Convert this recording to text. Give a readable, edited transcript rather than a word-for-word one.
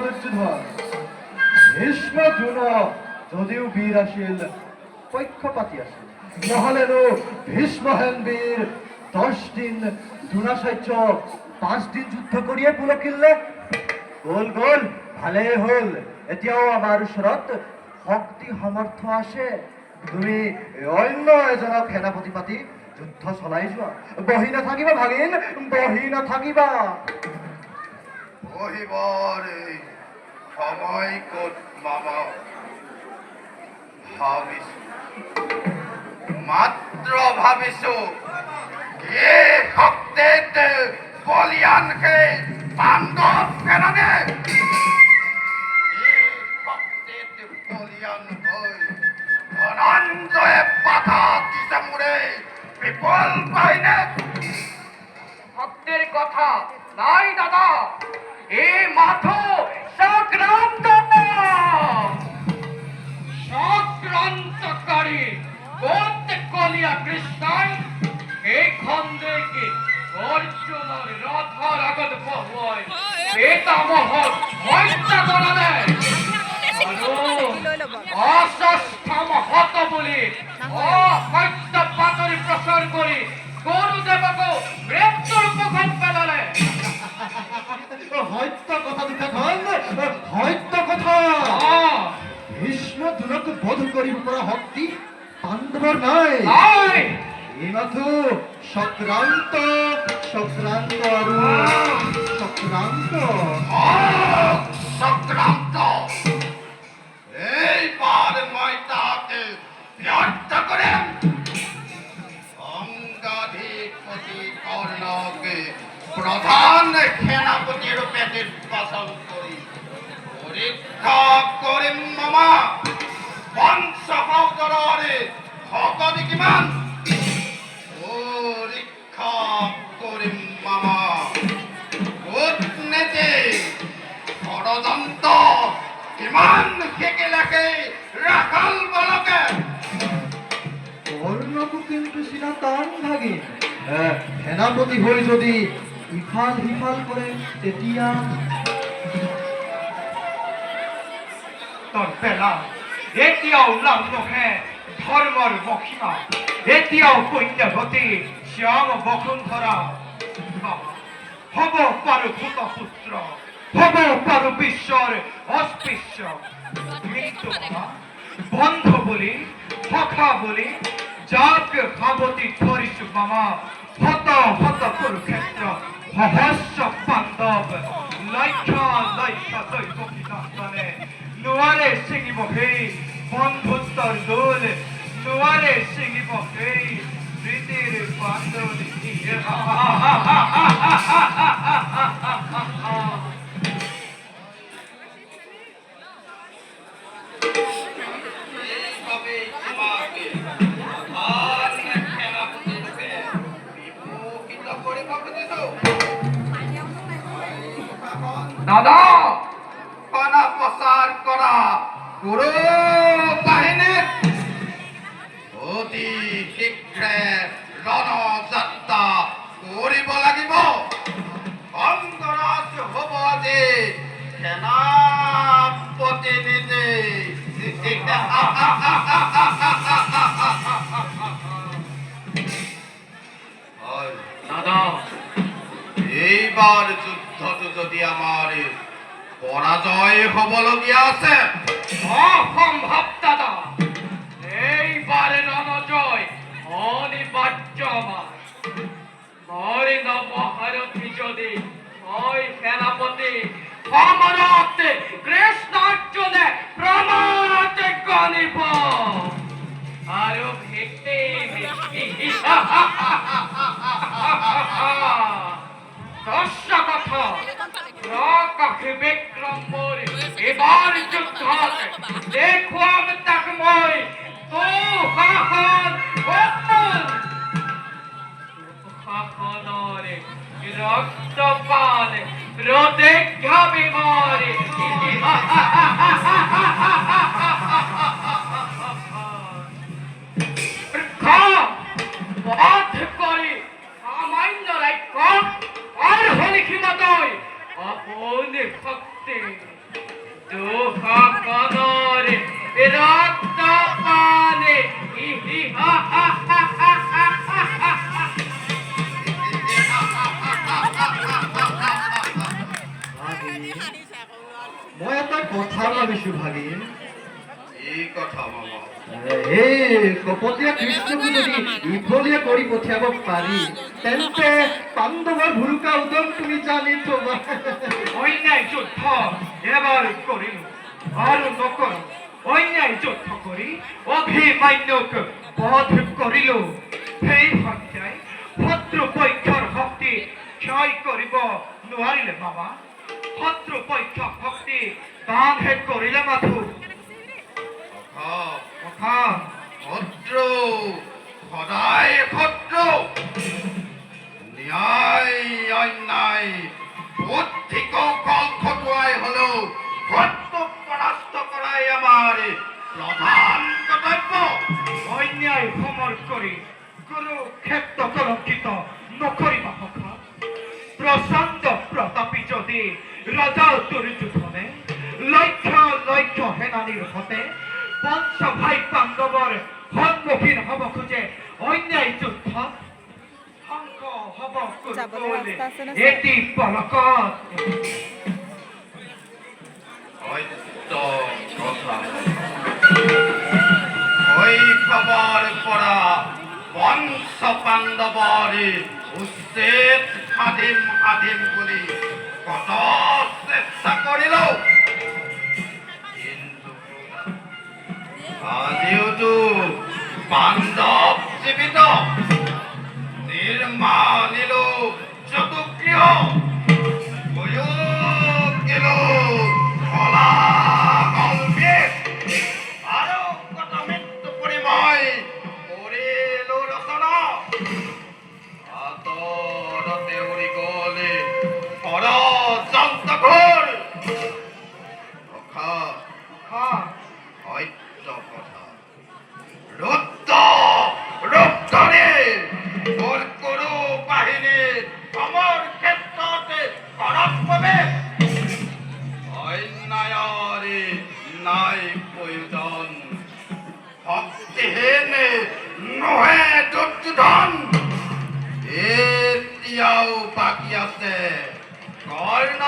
দুৰ্যোধন ভীষ্ম দ্ৰোণ যদিও বীৰ আছিল পক্ষপাতি আছিল নহলেনো ভীষ্মহেন বীৰ 10 দিন দ্ৰোণাচাৰ্য 5 দিন যুদ্ধ কৰিয়ে পুলকিলে গল গল ভালে হল এতিয়াও আমাৰ ওচৰত শক্তি সামৰ্থ্য আছে তুমি অন্য এজনক সেনাপতি পাতি যুদ্ধ চলাই যোৱা বহি নাথাকিবা ভাগিন বহি নাথাকিবা বহিবৰে সময় ক'ত মামা ভাবিছো মাত্ৰ ভাবিছো এই শক্তিত বলিয়ানকে পাণ্ডৱ কেনে এই শক্তিত বলিয়ান হৈ ধনঞ্জয়ে বাধা দিছে মোৰে বিফল পাইনে ভক্তের কথা নাই দাদা এ মাথো সংক্রান্তকারী কোতে কলিয়া কৃষ্ণাই এই খন্দেকে অর্জুনের রথর আগত পহয় পিতামহ হত্যা করালে অষ্টাম হত বলি অসত্য পাতরি প্রসার করি গরুদেবক মৃত্যুর মুখত পেলালে হত্যা কথা দুটাখন হত্যা কথা ভীষ্ম দ্ৰোণক বধ কৰিব পৰা শক্তি পাণ্ডৱৰ নাই এই মাথো চক্ৰান্ত চক্ৰান্ত আৰু চক্ৰান্ত চক্রান্ত এইবার মই তাকে ব্যর্থ করে অঙ্গাধিপতি কর্ণকে প্রধান সেনাপতি রূপে নির্বাচন করি পরীক্ষা করিম মামা বংশ সহোদরে ভগবী কিমান পরীক্ষা করিম মামা কূটনীতি ষড়যন্ত্র কিমান শিকিলেকে রাখাল বলকে কৰ্ণকো কিন্তু চিনা টান ভাগিন সেনাপতি হৈ যদি ইফাল সিফাল কৰে তেতিয়া তোর বেলা এতিয়াও লাভহে ধর্মর মহিমা এতিয়াও পুণ্যবতী শ্যাম বসুন্ধরা হব পারু ভূত পুত্র হব পারু বিশ্বর অস্পৃশ্য কিন্তু বন্ধ বলি সখা বলি যাক ভাবতী ধরিস মামা হত হত কুরুক্ষেত্র সহস্র পাণ্ডব লক্ষ লক্ষ দৈবকীনে নোয়ারে ছিঙিব সেই বন্ধুত্বৰ দোল নোয়াৰে ছিঙিব সেই প্ৰীতিৰ বান্ধোন দাদা কণা প্ৰচাৰ কৰা গুৰু বাহিনী অতি শীঘ্ৰে ৰণযাত্ৰা কৰিব লাগিব অংগৰাজ হ'ব আজি সেনাপতি নিজে দাদা এইবাৰ যুদ্ধটো যদি আমাৰ পৰাজয় হবলগীয়া আছে অসম্ভৱ দাদা এইবারে রণজয় অনিবার্য আমার মরে নবহারথী যদি হয় সেনাপতি অমরত কৃষ্ণার্জুনে প্রমাণতে গণিব আরো ভিত্তি দর্শ কথা প্রকাশে বিক্রম মোরে এবার যুদ্ধ দেখুয়াম তাক মই তো হাহান ওপর হাহানরে রক্তপান রোদে ঘাবি মারে বাধ করে সামান্য রাজ্য আর হলি ক্ষমতায় আপন ভক্তি এই কপটীয়া কৃষ্ণকো যদি ইফলীয়া কৰি পঠিয়াব পাৰি তেন্তে পাণ্ডৱৰ ভূৰুকা উদম তুমি জানি থবা অন্যায় যুদ্ধ এবাৰ কৰিল আৰ নকৰ অন্যায় যুদ্ধ কৰি অভিমান্যক বধ কৰিল সেই হত্যায় শত্ৰুপক্ষৰ শক্তি ক্ষয় কৰিব নোৱাৰিলে বাবা শত্ৰুপক্ষৰ শক্তি দানহে কৰিলে মাথো কথা শত্ৰু সদায় শত্ৰু ন্যায় অন্যায় বুদ্ধি কৌশল খটুৱাই হলেও শত্ৰুক পৰাস্ত কৰাই আমাৰ প্ৰধান কৰ্তব্য অন্যায় সমৰ কৰি কুৰুক্ষেত্ৰ কলঙ্কিত নকৰিবা সখা প্ৰচণ্ড প্ৰতাপী যদি ৰজা দুৰ্যোধনে লক্ষ লক্ষ সেনানীৰ সতে পঞ্চ ভাই পাণ্ডৱৰ সন্মুখীন হ'ব খোজে অন্যায় যুদ্ধত ধ্বংস হ'ব যাবলৈ ৰাস্তা আছে নে? এটি পলকত সত্য কথা শৈশৱৰ পৰা বংশ পাণ্ডৱৰ উচ্ছেদ সাধিম সাধিম বুলি কত চেষ্টা কৰিলেও কিন্তু আজিওতো পাণ্ডৱ জীৱিত নিৰ্মাণিলো চতুগৃহ গিলো কলা কল্পিত আৰু কত মৃত্যু কৰি মই কৰিলো ৰচনা আতৰতে উৰি গলে ষড়যন্ত্ৰ ঘোৰ ৰখা সত্য কথা ৰুদ্ৰ ৰুদ্ৰে মোৰ কৰো বাহিনীৰ সমৰ ক্ষেত্ৰতে কৰক প্ৰৱেশ অন্যায়ৰে নাই প্ৰয়োজন শক্তিহীন নহে দুৰ্যোধন এতিয়াও বাকী আছে কৰ্ণ